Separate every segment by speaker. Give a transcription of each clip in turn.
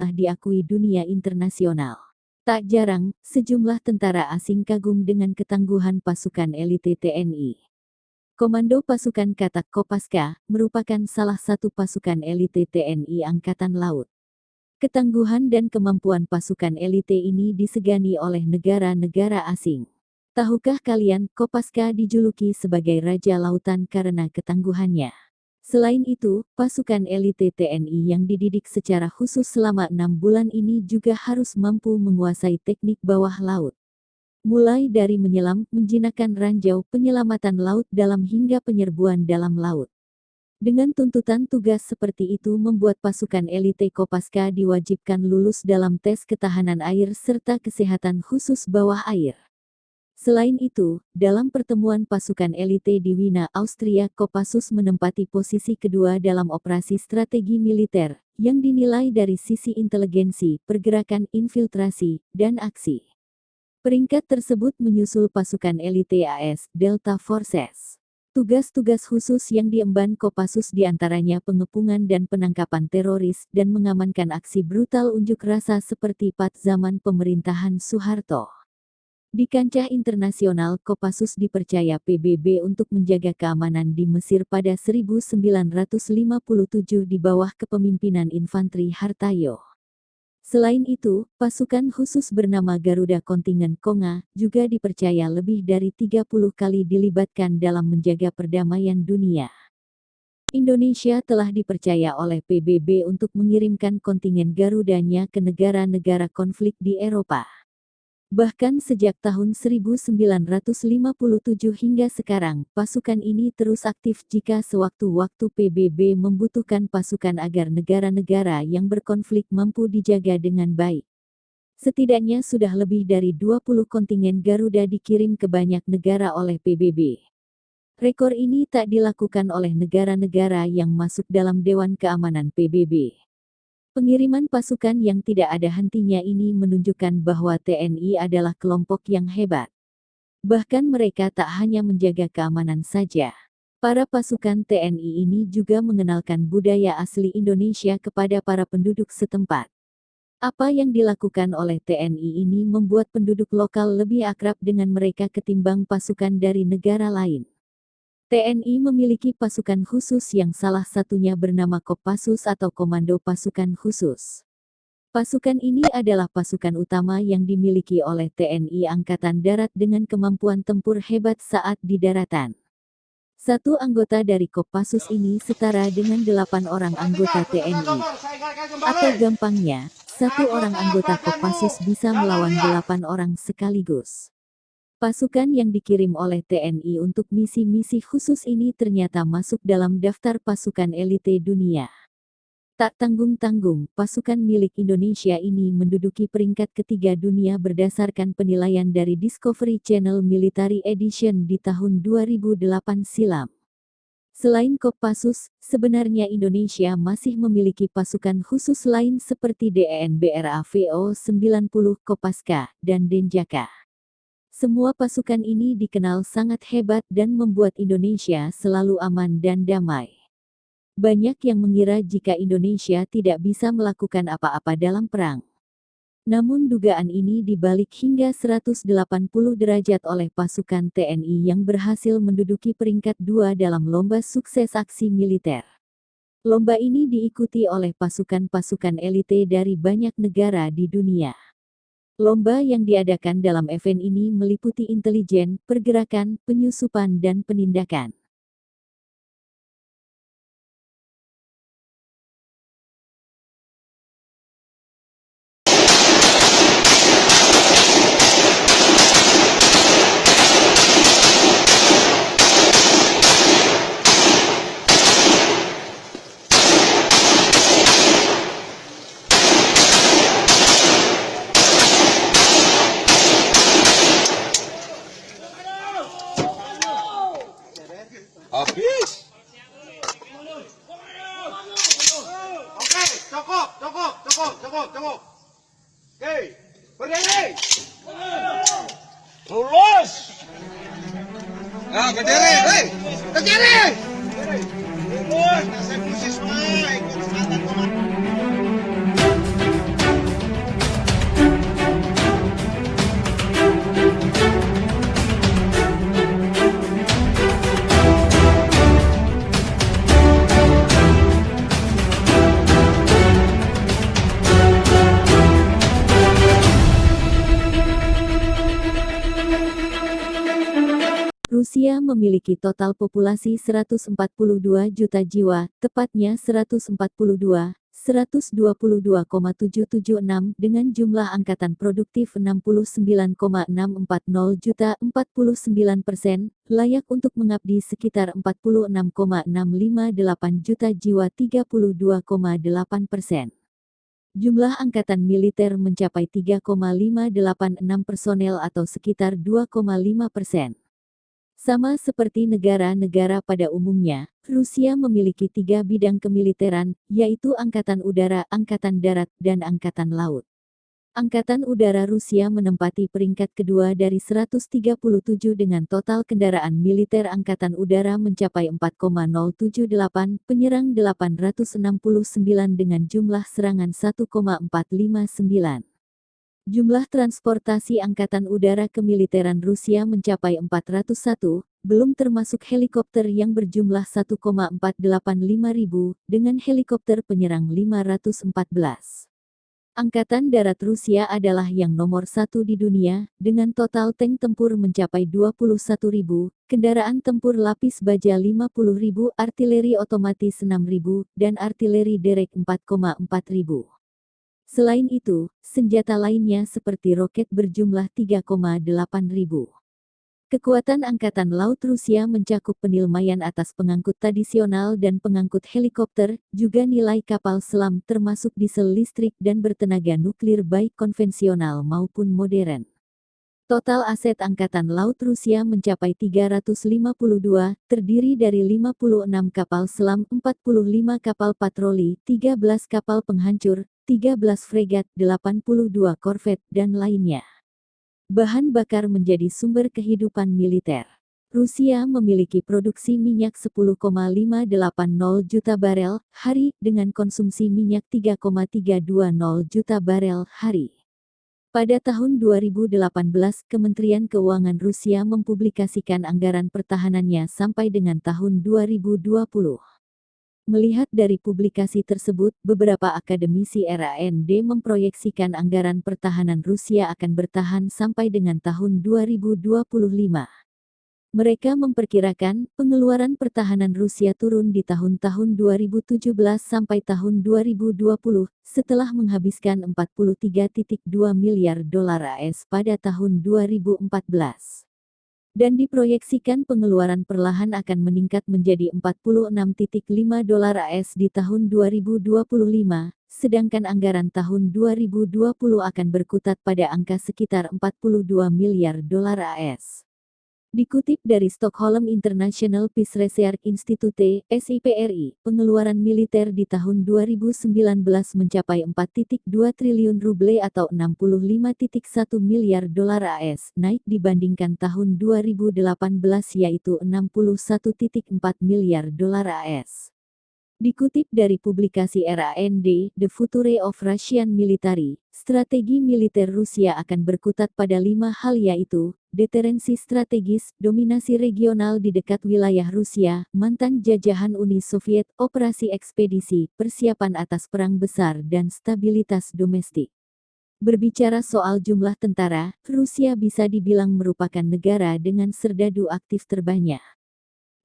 Speaker 1: diakui dunia internasional. Tak jarang, sejumlah tentara asing kagum dengan ketangguhan pasukan elite TNI. Komando Pasukan Katak Kopaska merupakan salah satu pasukan elite TNI Angkatan Laut. Ketangguhan dan kemampuan pasukan elite ini disegani oleh negara-negara asing. Tahukah kalian, Kopaska dijuluki sebagai Raja Lautan karena ketangguhannya. Selain itu, pasukan elite TNI yang dididik secara khusus selama 6 bulan ini juga harus mampu menguasai teknik bawah laut. Mulai dari menyelam, menjinakkan ranjau, penyelamatan laut dalam hingga penyerbuan dalam laut. Dengan tuntutan tugas seperti itu membuat pasukan elite Kopaska diwajibkan lulus dalam tes ketahanan air serta kesehatan khusus bawah air. Selain itu, dalam pertemuan pasukan elite di Wina, Austria, Kopassus menempati posisi kedua dalam operasi strategi militer, yang dinilai dari sisi inteligensi, pergerakan, infiltrasi, dan aksi. Peringkat tersebut menyusul pasukan elite AS, Delta Forces. Tugas-tugas khusus yang diemban Kopassus diantaranya pengepungan dan penangkapan teroris dan mengamankan aksi brutal unjuk rasa seperti pada zaman pemerintahan Soeharto. Di kancah internasional, Kopassus dipercaya PBB untuk menjaga keamanan di Mesir pada 1957 di bawah kepemimpinan infanteri Hartayo. Selain itu, pasukan khusus bernama Garuda Kontingen Konga juga dipercaya lebih dari 30 kali dilibatkan dalam menjaga perdamaian dunia. Indonesia telah dipercaya oleh PBB untuk mengirimkan kontingen Garudanya ke negara-negara konflik di Eropa. Bahkan sejak tahun 1957 hingga sekarang, pasukan ini terus aktif jika sewaktu-waktu PBB membutuhkan pasukan agar negara-negara yang berkonflik mampu dijaga dengan baik. Setidaknya sudah lebih dari 20 kontingen Garuda dikirim ke banyak negara oleh PBB. Rekor ini tak dilakukan oleh negara-negara yang masuk dalam Dewan Keamanan PBB. Pengiriman pasukan yang tidak ada hentinya ini menunjukkan bahwa TNI adalah kelompok yang hebat. Bahkan mereka tak hanya menjaga keamanan saja. Para pasukan TNI ini juga mengenalkan budaya asli Indonesia kepada para penduduk setempat. Apa yang dilakukan oleh TNI ini membuat penduduk lokal lebih akrab dengan mereka ketimbang pasukan dari negara lain. TNI memiliki pasukan khusus yang salah satunya bernama Kopassus atau Komando Pasukan Khusus. Pasukan ini adalah pasukan utama yang dimiliki oleh TNI Angkatan Darat dengan kemampuan tempur hebat saat di daratan. Satu anggota dari Kopassus ini setara dengan 8 orang anggota TNI. Atau gampangnya, satu orang anggota Kopassus bisa melawan 8 orang sekaligus. Pasukan yang dikirim oleh TNI untuk misi-misi khusus ini ternyata masuk dalam daftar pasukan elite dunia. Tak tanggung-tanggung, pasukan milik Indonesia ini menduduki peringkat ketiga dunia berdasarkan penilaian dari Discovery Channel Military Edition di tahun 2008 silam. Selain Kopassus, sebenarnya Indonesia masih memiliki pasukan khusus lain seperti DENBRAVO 90, Kopaska, dan Denjaka. Semua pasukan ini dikenal sangat hebat dan membuat Indonesia selalu aman dan damai. Banyak yang mengira jika Indonesia tidak bisa melakukan apa-apa dalam perang. Namun dugaan ini dibalik hingga 180 derajat oleh pasukan TNI yang berhasil menduduki peringkat 2 dalam lomba sukses aksi militer. Lomba ini diikuti oleh pasukan-pasukan elite dari banyak negara di dunia. Lomba yang diadakan dalam event ini meliputi intelijen, pergerakan, penyusupan dan penindakan.
Speaker 2: Habis. Oke, cukup. Oke, berdiri. Lulus. Nah, berdiri, hei. Berdiri. Lulus, saya posisi ikut standar komandan.
Speaker 1: Rusia memiliki total populasi 142 juta jiwa, tepatnya 142,776 dengan jumlah angkatan produktif 69,640 juta 49%, layak untuk mengabdi sekitar 46,658 juta jiwa 32,8%. Jumlah angkatan militer mencapai 3,586 personel atau sekitar 2,5%. Sama seperti negara-negara pada umumnya, Rusia memiliki 3 bidang kemiliteran, yaitu Angkatan Udara, Angkatan Darat, dan Angkatan Laut. Angkatan Udara Rusia menempati peringkat kedua dari 137 dengan total kendaraan militer Angkatan Udara mencapai 4,078, penyerang 869 dengan jumlah serangan 1,459. Jumlah transportasi Angkatan Udara kemiliteran Rusia mencapai 401, belum termasuk helikopter yang berjumlah 1,485 ribu, dengan helikopter penyerang 514. Angkatan Darat Rusia adalah yang nomor 1 di dunia, dengan total tank tempur mencapai 21.000, kendaraan tempur lapis baja 50.000, artileri otomatis 6.000, dan artileri derek 4,4.000. Selain itu, senjata lainnya seperti roket berjumlah 3,8.000. Kekuatan Angkatan Laut Rusia mencakup penilmaian atas pengangkut tradisional dan pengangkut helikopter, juga nilai kapal selam termasuk diesel listrik dan bertenaga nuklir baik konvensional maupun modern. Total aset Angkatan Laut Rusia mencapai 352, terdiri dari 56 kapal selam, 45 kapal patroli, 13 kapal penghancur, 13 fregat, 82 korvet, dan lainnya. Bahan bakar menjadi sumber kehidupan militer. Rusia memiliki produksi minyak 10,580 juta barel hari dengan konsumsi minyak 3,320 juta barel hari. Pada tahun 2018, Kementerian Keuangan Rusia mempublikasikan anggaran pertahanannya sampai dengan tahun 2020. Melihat dari publikasi tersebut, beberapa akademisi RAND memproyeksikan anggaran pertahanan Rusia akan bertahan sampai dengan tahun 2025. Mereka memperkirakan pengeluaran pertahanan Rusia turun di tahun-tahun 2017 sampai tahun 2020 setelah menghabiskan 43,2 miliar dolar AS pada tahun 2014. Dan diproyeksikan pengeluaran perlahan akan meningkat menjadi 46,5 dolar AS di tahun 2025, sedangkan anggaran tahun 2020 akan berkutat pada angka sekitar 42 miliar dolar AS. Dikutip dari Stockholm International Peace Research Institute, SIPRI, pengeluaran militer di tahun 2019 mencapai 4,2 triliun ruble atau 65,1 miliar dolar AS, naik dibandingkan tahun 2018 yaitu 61,4 miliar dolar AS. Dikutip dari publikasi RAND, The Future of Russian Military, strategi militer Rusia akan berkutat pada 5 hal yaitu, deterensi strategis, dominasi regional di dekat wilayah Rusia, mantan jajahan Uni Soviet, operasi ekspedisi, persiapan atas perang besar dan stabilitas domestik. Berbicara soal jumlah tentara, Rusia bisa dibilang merupakan negara dengan serdadu aktif terbanyak.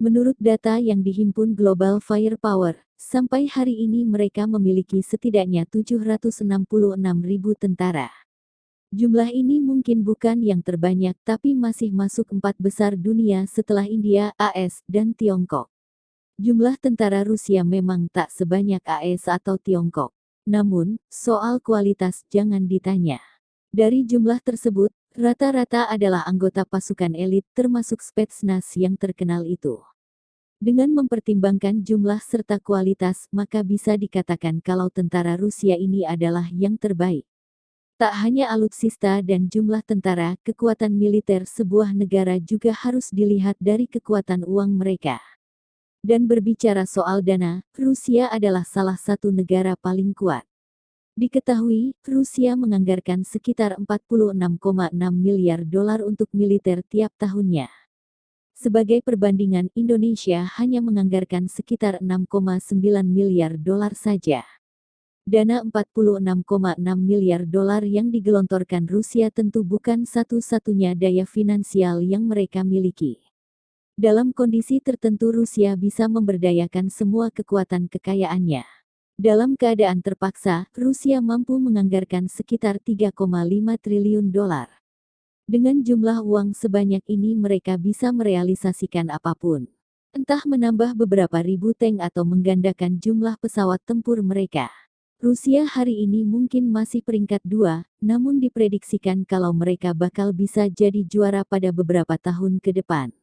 Speaker 1: Menurut data yang dihimpun Global Firepower, sampai hari ini mereka memiliki setidaknya 766.000 tentara. Jumlah ini mungkin bukan yang terbanyak tapi masih masuk 4 besar dunia setelah India, AS, dan Tiongkok. Jumlah tentara Rusia memang tak sebanyak AS atau Tiongkok. Namun, soal kualitas jangan ditanya. Dari jumlah tersebut, rata-rata adalah anggota pasukan elit termasuk Spetsnaz yang terkenal itu. Dengan mempertimbangkan jumlah serta kualitas, maka bisa dikatakan kalau tentara Rusia ini adalah yang terbaik. Tak hanya alutsista dan jumlah tentara, kekuatan militer sebuah negara juga harus dilihat dari kekuatan uang mereka. Dan berbicara soal dana, Rusia adalah salah satu negara paling kuat. Diketahui, Rusia menganggarkan sekitar 46,6 miliar dolar untuk militer tiap tahunnya. Sebagai perbandingan, Indonesia hanya menganggarkan sekitar 6,9 miliar dolar saja. Dana 46,6 miliar dolar yang digelontorkan Rusia tentu bukan satu-satunya daya finansial yang mereka miliki. Dalam kondisi tertentu Rusia bisa memberdayakan semua kekuatan kekayaannya. Dalam keadaan terpaksa, Rusia mampu menganggarkan sekitar 3,5 triliun dolar. Dengan jumlah uang sebanyak ini mereka bisa merealisasikan apapun. Entah menambah beberapa ribu tank atau menggandakan jumlah pesawat tempur mereka. Rusia hari ini mungkin masih peringkat 2, namun diprediksikan kalau mereka bakal bisa jadi juara pada beberapa tahun ke depan.